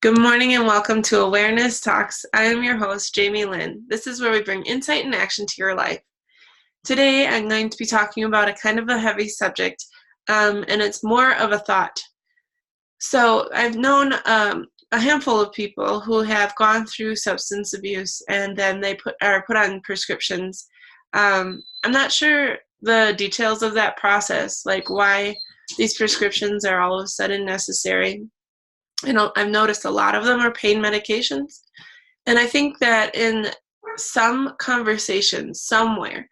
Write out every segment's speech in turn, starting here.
Good morning and welcome to Awareness Talks. I am your host, JamieLynn. This is where we bring insight and action to your life. Today I'm going to be talking about a kind of a heavy subject, and it's more of a thought. So I've known a handful of people who have gone through substance abuse and then they are put on prescriptions. I'm not sure the details of that process, like why these prescriptions are all of a sudden necessary. I've noticed a lot of them are pain medications. And I think that in some conversations somewhere,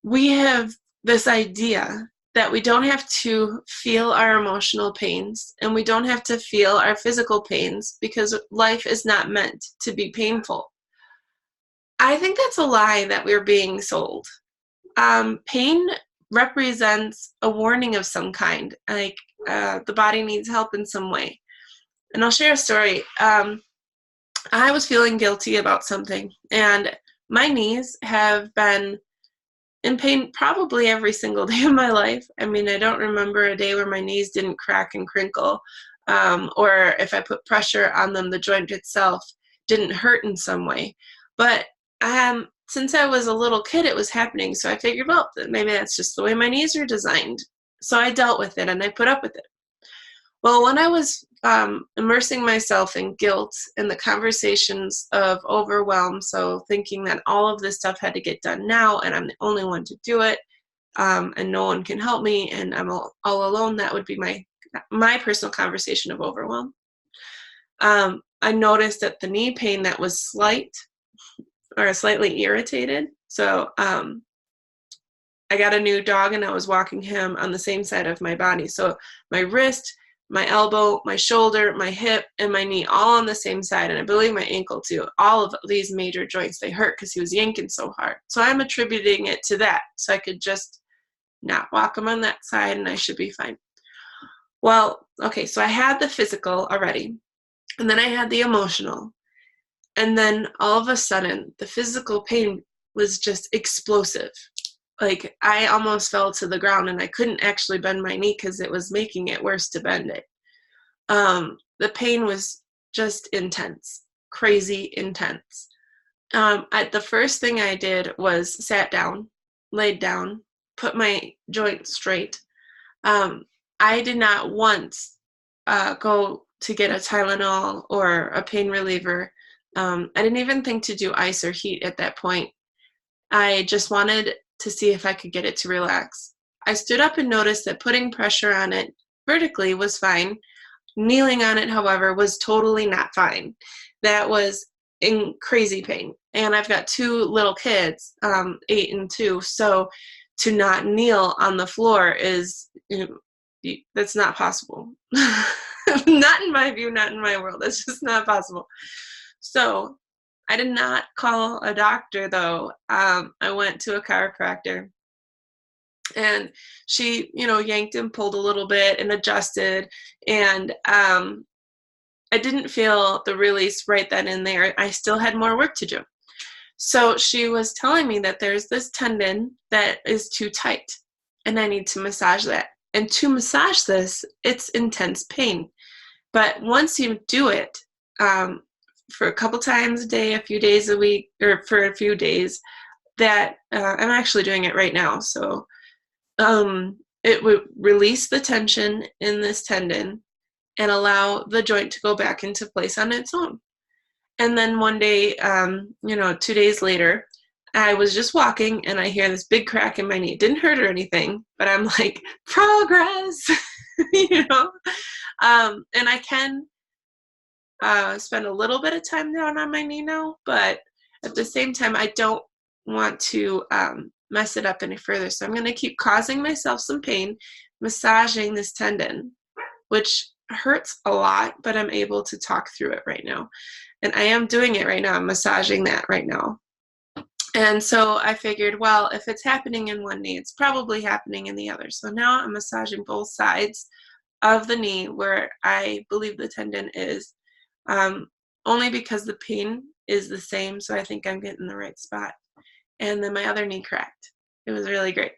we have this idea that we don't have to feel our emotional pains and we don't have to feel our physical pains because life is not meant to be painful. I think that's a lie that we're being sold. Pain represents a warning of some kind, like the body needs help in some way. And I'll share a story. I was feeling guilty about something, and my knees have been in pain probably every single day of my life. I mean, I don't remember a day where my knees didn't crack and crinkle, or if I put pressure on them, the joint itself didn't hurt in some way. But since I was a little kid, it was happening, so I figured, well, maybe that's just the way my knees are designed. So I dealt with it, and I put up with it. Well, when I was immersing myself in guilt and the conversations of overwhelm, so thinking that all of this stuff had to get done now and I'm the only one to do it, and no one can help me and I'm all alone, that would be my personal conversation of overwhelm. I noticed that the knee pain that was slight or slightly irritated. So I got a new dog and I was walking him on the same side of my body. So my wrist, my elbow, my shoulder, my hip, and my knee all on the same side, and I believe my ankle too. All of these major joints, they hurt because he was yanking so hard. So I'm attributing it to that. So I could just not walk him on that side and I should be fine. Well, okay, so I had the physical already, and then I had the emotional. And then all of a sudden, the physical pain was just explosive. Like I almost fell to the ground and I couldn't actually bend my knee because it was making it worse to bend it. The pain was just intense, crazy intense. The first thing I did was sat down, laid down, put my joint straight. I did not once go to get a Tylenol or a pain reliever. I didn't even think to do ice or heat at that point. I just wanted to see if I could get it to relax. I stood up and noticed that putting pressure on it vertically was fine. Kneeling on it, however, was totally not fine. That was in crazy pain. And I've got two little kids, 8 and 2, so to not kneel on the floor is, that's not possible. Not in my view, not in my world. That's just not possible. So I did not call a doctor, though. I went to a chiropractor, and she, yanked and pulled a little bit and adjusted, and I didn't feel the release right then and there. I still had more work to do. So she was telling me that there's this tendon that is too tight, and I need to massage that. And to massage this, it's intense pain. But once you do it, for a couple times a day, a few days a week, or for a few days, that I'm actually doing it right now. So it would release the tension in this tendon and allow the joint to go back into place on its own. And then one day, 2 days later, I was just walking and I hear this big crack in my knee. It didn't hurt or anything, but I'm like, progress, and I can spend a little bit of time down on my knee now, but at the same time, I don't want to mess it up any further. So I'm going to keep causing myself some pain, massaging this tendon, which hurts a lot, but I'm able to talk through it right now. And I am doing it right now. I'm massaging that right now. And so I figured, well, if it's happening in one knee, it's probably happening in the other. So now I'm massaging both sides of the knee where I believe the tendon is, only because the pain is the same. So I think I'm getting the right spot. And then my other knee cracked. It was really great.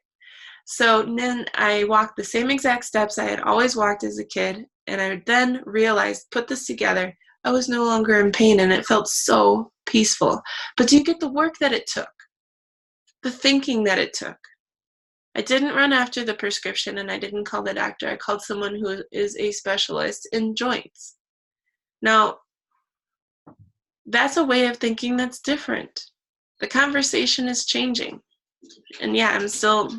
So then I walked the same exact steps I had always walked as a kid. And I then realized, put this together, I was no longer in pain, and it felt so peaceful. But do you get the work that it took? The thinking that it took? I didn't run after the prescription, and I didn't call the doctor. I called someone who is a specialist in joints. Now, that's a way of thinking that's different. The conversation is changing. And yeah, I'm still,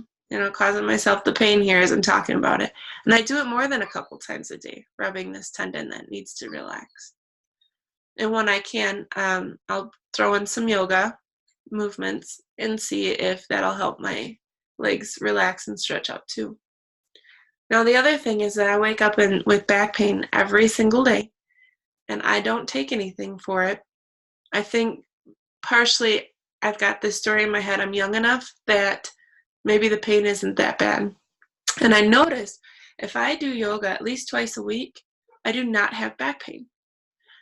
causing myself the pain here as I'm talking about it. And I do it more than a couple times a day, rubbing this tendon that needs to relax. And when I can, I'll throw in some yoga movements and see if that'll help my legs relax and stretch out too. Now, the other thing is that I wake up with back pain every single day, and I don't take anything for it. I think partially I've got this story in my head. I'm young enough that maybe the pain isn't that bad. And I notice if I do yoga at least twice a week, I do not have back pain.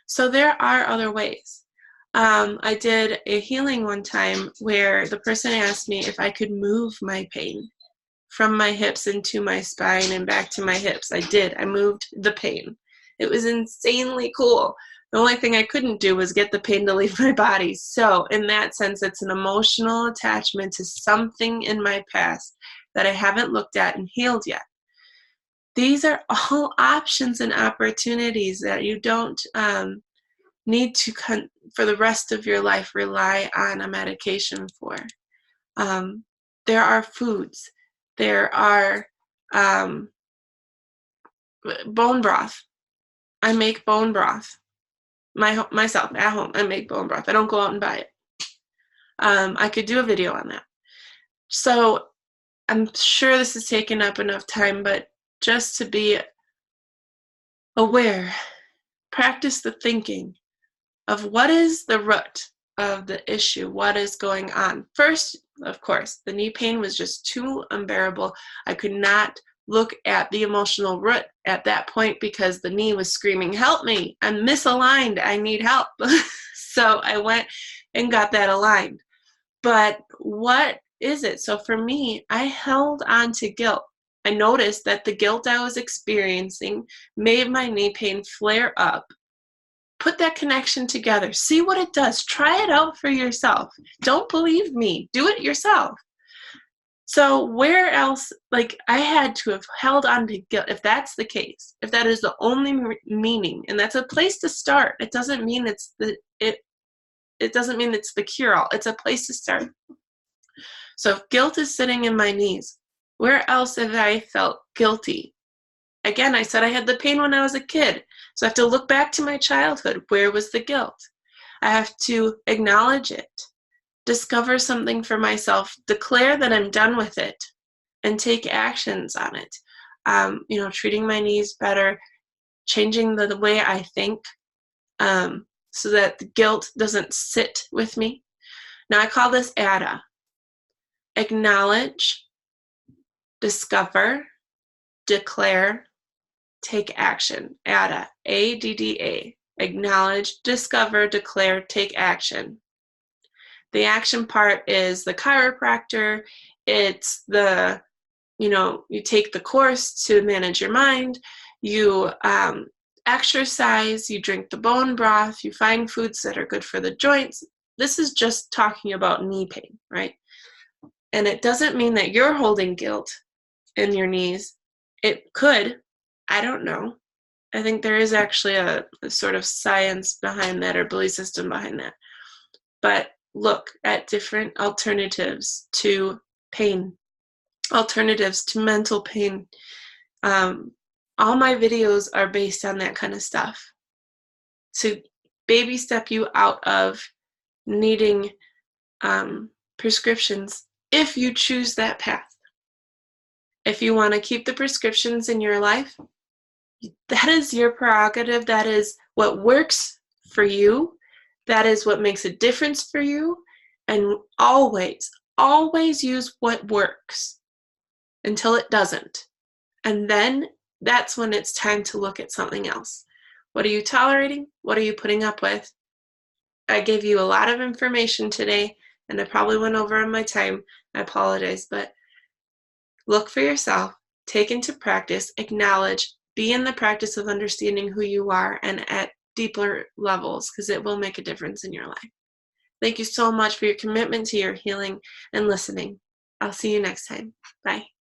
So there are other ways. I did a healing one time where the person asked me if I could move my pain from my hips into my spine and back to my hips. I did. I moved the pain. It was insanely cool. The only thing I couldn't do was get the pain to leave my body. So in that sense, it's an emotional attachment to something in my past that I haven't looked at and healed yet. These are all options and opportunities that you don't need to, for the rest of your life, rely on a medication for. There are foods. There are bone broth. I make bone broth. Myself at home. I make bone broth. I don't go out and buy it. I could do a video on that. So I'm sure this has taken up enough time, but just to be aware, practice the thinking of what is the root of the issue, what is going on. First, of course, the knee pain was just too unbearable. I could not look at the emotional root at that point because the knee was screaming, help me, I'm misaligned, I need help. So I went and got that aligned. But what is it? So for me, I held on to guilt. I noticed that the guilt I was experiencing made my knee pain flare up. Put that connection together. See what it does. Try it out for yourself. Don't believe me. Do it yourself. So where else, I had to have held on to guilt, if that's the case, if that is the only meaning, and that's a place to start. It doesn't mean it's it doesn't mean it's the cure-all. It's a place to start. So if guilt is sitting in my knees, where else have I felt guilty? Again, I said I had the pain when I was a kid. So I have to look back to my childhood. Where was the guilt? I have to acknowledge it, discover something for myself, declare that I'm done with it, and take actions on it. Treating my knees better, changing the way I think so that the guilt doesn't sit with me. Now I call this ADDA. Acknowledge, discover, declare, take action. ADDA, A-D-D-A. Acknowledge, discover, declare, take action. The action part is the chiropractor. It's the, you take the course to manage your mind. You exercise, you drink the bone broth, you find foods that are good for the joints. This is just talking about knee pain, right? And it doesn't mean that you're holding guilt in your knees. It could. I don't know. I think there is actually a sort of science behind that or belief system behind that. But look at different alternatives to pain, alternatives to mental pain. All my videos are based on that kind of stuff. To baby step you out of needing prescriptions if you choose that path. If you want to keep the prescriptions in your life, that is your prerogative. That is what works for you. That is what makes a difference for you. And always, always use what works until it doesn't. And then that's when it's time to look at something else. What are you tolerating? What are you putting up with? I gave you a lot of information today, and I probably went over on my time. I apologize, but look for yourself, take into practice, acknowledge, be in the practice of understanding who you are, and at deeper levels, because it will make a difference in your life. Thank you so much for your commitment to your healing and listening. I'll see you next time. Bye.